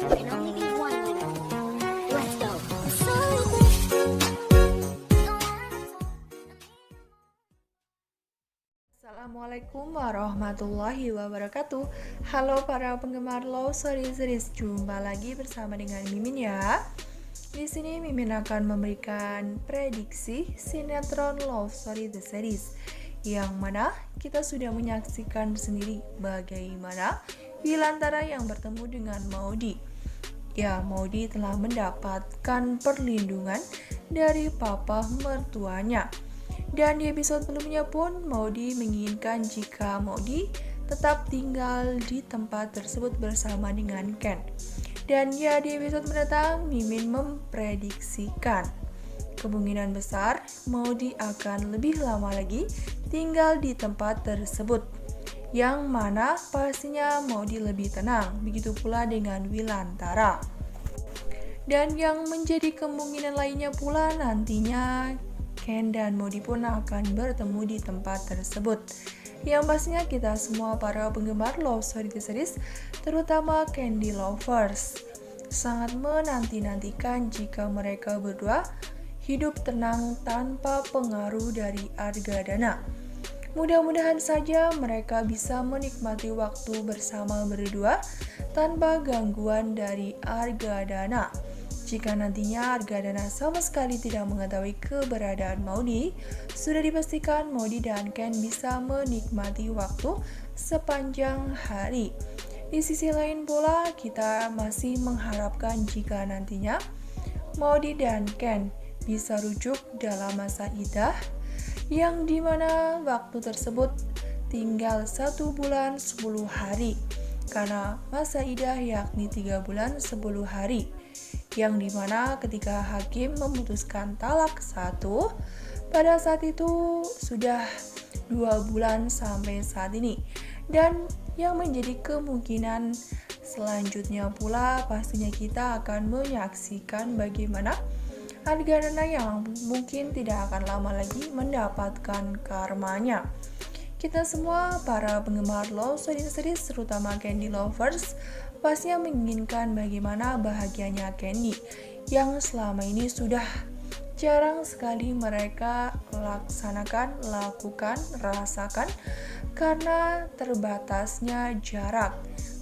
You can only be one winner. Let's go. Assalamualaikum warahmatullahi wabarakatuh. Halo para penggemar Love Story Series, jumpa lagi bersama dengan Mimin ya. Di sini Mimin akan memberikan prediksi sinetron Love Story The Series, yang mana kita sudah menyaksikan sendiri bagaimana Wilantara yang bertemu dengan Maudy. Ya, Maudy telah mendapatkan perlindungan dari papa mertuanya. Dan di episode sebelumnya pun Maudy menginginkan jika Maudy tetap tinggal di tempat tersebut bersama dengan Ken. Dan ya, di episode mendatang Mimin memprediksikan kemungkinan besar Maudy akan lebih lama lagi tinggal di tempat tersebut, yang mana pastinya Maudy lebih tenang, begitu pula dengan Wilantara. Dan yang menjadi kemungkinan lainnya pula nantinya Ken dan Maudy pun akan bertemu di tempat tersebut, yang pastinya kita semua para penggemar Love Story The Series, terutama Candy Lovers, sangat menanti-nantikan jika mereka berdua hidup tenang tanpa pengaruh dari Argadana. Mudah-mudahan saja mereka bisa menikmati waktu bersama berdua tanpa gangguan dari Argadana. Jika nantinya Argadana sama sekali tidak mengetahui keberadaan Maudy, sudah dipastikan Maudy dan Ken bisa menikmati waktu sepanjang hari. Di sisi lain pula, kita masih mengharapkan jika nantinya Maudy dan Ken bisa rujuk dalam masa idah, yang dimana waktu tersebut tinggal 1 bulan 10 hari, karena masa idah yakni 3 bulan 10 hari, yang dimana ketika hakim memutuskan talak 1, pada saat itu sudah 2 bulan sampai saat ini. Dan yang menjadi kemungkinan selanjutnya pula pastinya kita akan menyaksikan bagaimana Argadana yang mungkin tidak akan lama lagi mendapatkan karmanya. Kita semua para penggemar Love Story Series, terutama Candy Lovers, pastinya menginginkan bagaimana bahagianya Candy, yang selama ini sudah jarang sekali mereka lakukan, rasakan, karena terbatasnya jarak,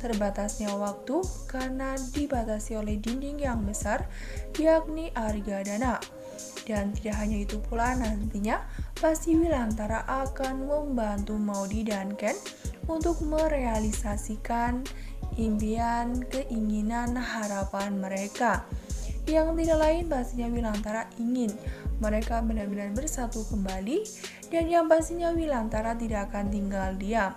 terbatasnya waktu, karena dibatasi oleh dinding yang besar, yakni Argadana. Dan tidak hanya itu pula, nantinya pasti Wilantara akan membantu Maudy dan Ken untuk merealisasikan impian, keinginan, harapan mereka. Yang tidak lain pastinya Wilantara ingin mereka benar-benar bersatu kembali, dan yang pastinya Wilantara tidak akan tinggal diam.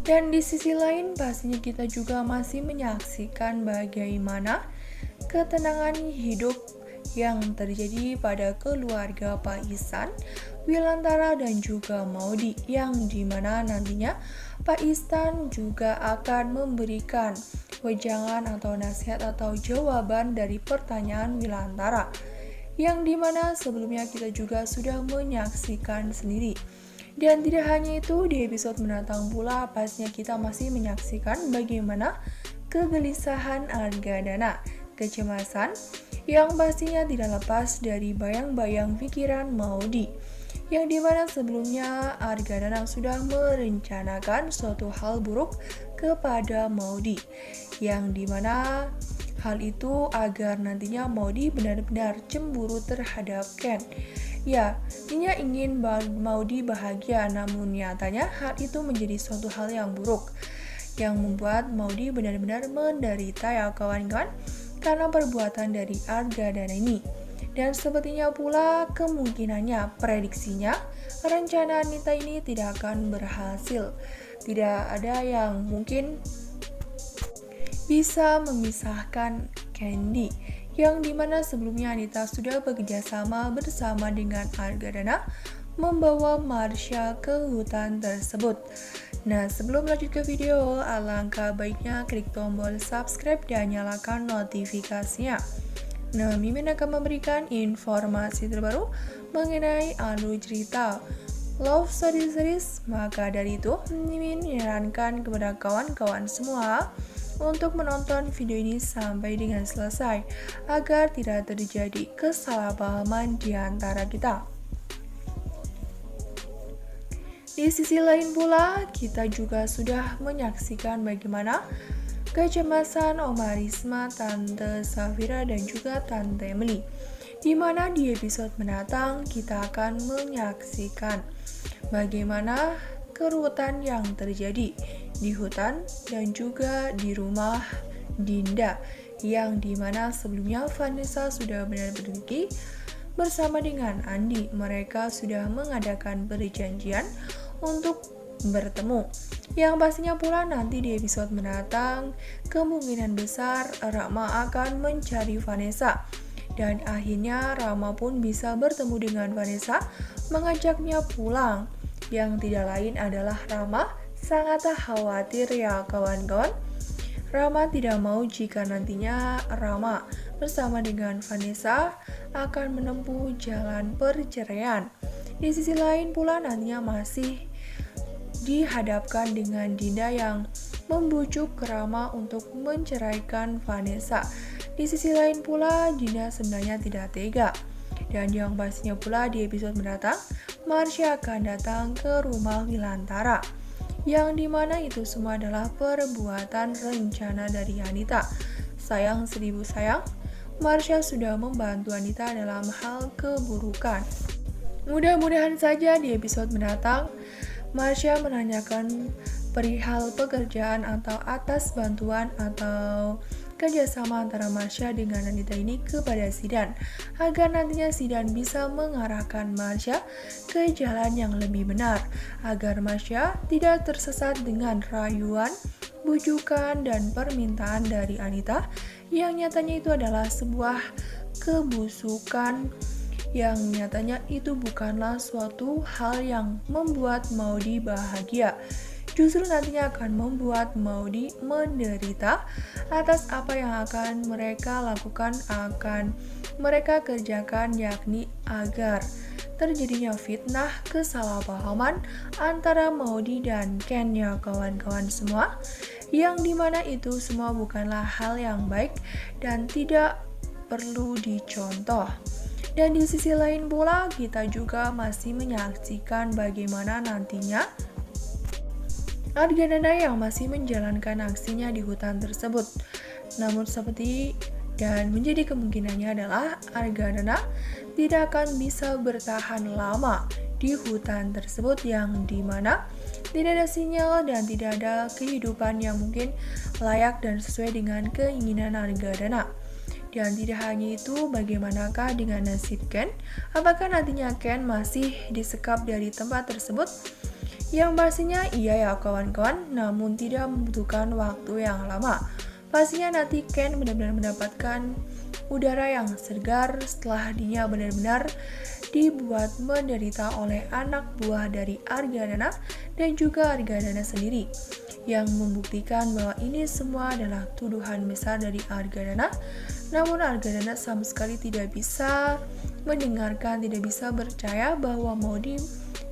Dan di sisi lain pastinya kita juga masih menyaksikan bagaimana ketenangan hidup yang terjadi pada keluarga Pak Ihsan, Wilantara dan juga Maudy, yang dimana nantinya Pak Ihsan juga akan memberikan wejangan atau nasihat atau jawaban dari pertanyaan Wilantara, yang dimana sebelumnya kita juga sudah menyaksikan sendiri. Dan tidak hanya itu, di episode mendatang pula pastinya kita masih menyaksikan bagaimana kegelisahan Argadana, kecemasan yang pastinya tidak lepas dari bayang-bayang pikiran Maudy, yang dimana sebelumnya Argadana sudah merencanakan suatu hal buruk kepada Maudy, yang dimana hal itu agar nantinya Maudy benar-benar cemburu terhadap Ken. Ya, dia ingin Maudy bahagia, namun nyatanya hal itu menjadi suatu hal yang buruk, yang membuat Maudy benar-benar menderita ya kawan-kawan, karena perbuatan dari Argadana ini. Dan sepertinya pula kemungkinannya, prediksinya, rencana Anita ini tidak akan berhasil. Tidak ada yang mungkin bisa memisahkan Candy, yang dimana sebelumnya Anita sudah bekerja sama bersama dengan Argadana membawa Marsha ke hutan tersebut. Nah, sebelum lanjut ke video, alangkah baiknya klik tombol subscribe dan nyalakan notifikasinya. Nah, Mimin akan memberikan informasi terbaru mengenai alur cerita love story series. Maka dari itu, Mimin menyarankan kepada kawan-kawan semua untuk menonton video ini sampai dengan selesai agar tidak terjadi kesalahpahaman di antara kita. Di sisi lain pula, kita juga sudah menyaksikan bagaimana kecemasan Oma Risma, Tante Safira, dan juga Tante Emily. Di mana di episode mendatang kita akan menyaksikan bagaimana keruwetan yang terjadi di hutan dan juga di rumah Dinda, yang dimana sebelumnya Vanessa sudah benar-benar pergi bersama dengan Andi. Mereka sudah mengadakan perjanjian untuk bertemu, yang pastinya pula nanti di episode mendatang kemungkinan besar Rama akan mencari Vanessa, dan akhirnya Rama pun bisa bertemu dengan Vanessa, mengajaknya pulang. Yang tidak lain adalah Rama sangat khawatir ya kawan-kawan. Rama tidak mau jika nantinya Rama bersama dengan Vanessa akan menempuh jalan perceraian. Di sisi lain pula nantinya masih dihadapkan dengan Dinda yang membujuk Rama untuk menceraikan Vanessa. Di sisi lain pula Dinda sebenarnya tidak tega. Dan yang pastinya pula di episode mendatang, Marsha akan datang ke rumah Wilantara, yang dimana itu semua adalah perbuatan rencana dari Anita. Sayang seribu sayang, Marsha sudah membantu Anita dalam hal keburukan. Mudah-mudahan saja di episode mendatang Marsha menanyakan perihal pekerjaan atau atas bantuan atau kerjasama antara Marsha dengan Anita ini kepada Zidan, agar nantinya Zidan bisa mengarahkan Marsha ke jalan yang lebih benar, agar Marsha tidak tersesat dengan rayuan, bujukan, dan permintaan dari Anita yang nyatanya itu adalah sebuah kebusukan, yang nyatanya itu bukanlah suatu hal yang membuat Maudy bahagia. Justru nantinya akan membuat Maudy menderita atas apa yang akan mereka lakukan, akan mereka kerjakan, yakni agar terjadinya fitnah kesalahpahaman antara Maudy dan Ken ya kawan-kawan semua, yang dimana itu semua bukanlah hal yang baik dan tidak perlu dicontoh. Dan di sisi lain pula kita juga masih menyaksikan bagaimana nantinya Argadana yang masih menjalankan aksinya di hutan tersebut. Namun seperti dan menjadi kemungkinannya adalah Argadana tidak akan bisa bertahan lama di hutan tersebut, yang dimana tidak ada sinyal dan tidak ada kehidupan yang mungkin layak dan sesuai dengan keinginan Argadana. Dan tidak hanya itu, bagaimanakah dengan nasib Ken? Apakah nantinya Ken masih disekap dari tempat tersebut? Yang pastinya iya ya kawan-kawan, namun tidak membutuhkan waktu yang lama. Pastinya nanti Ken benar-benar mendapatkan udara yang segar setelah dia benar-benar dibuat menderita oleh anak buah dari Argadana dan juga Argadana sendiri, yang membuktikan bahwa ini semua adalah tuduhan besar dari Argadana. Namun Argadana sama sekali tidak bisa mendengarkan, tidak bisa percaya bahwa Maudy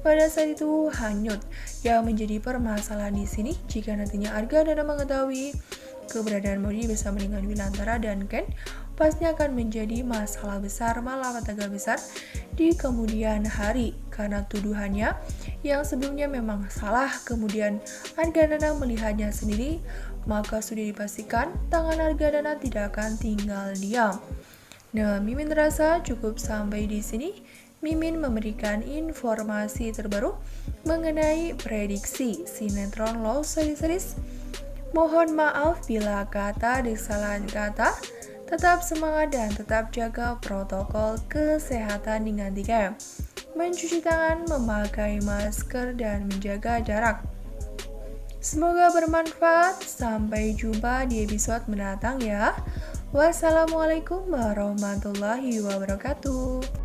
pada saat itu hanyut. Yang menjadi permasalahan di sini, jika nantinya Argadana mengetahui keberadaan Maudy bersama dengan Wilantara dan Ken, pastinya akan menjadi masalah besar, malapetaka besar di kemudian hari, karena tuduhannya yang sebelumnya memang salah, kemudian Argadana melihatnya sendiri, maka sudah dipastikan tangan Argadana tidak akan tinggal diam. Nah, Mimin rasa cukup sampai di sini. Mimin memberikan informasi terbaru mengenai prediksi sinetron Love Story Series. Mohon maaf bila kata ada kesalahan kata. Tetap semangat dan tetap jaga protokol kesehatan dengan 3M. Mencuci tangan, memakai masker, dan menjaga jarak. Semoga bermanfaat. Sampai jumpa di episode mendatang ya. Wassalamualaikum warahmatullahi wabarakatuh.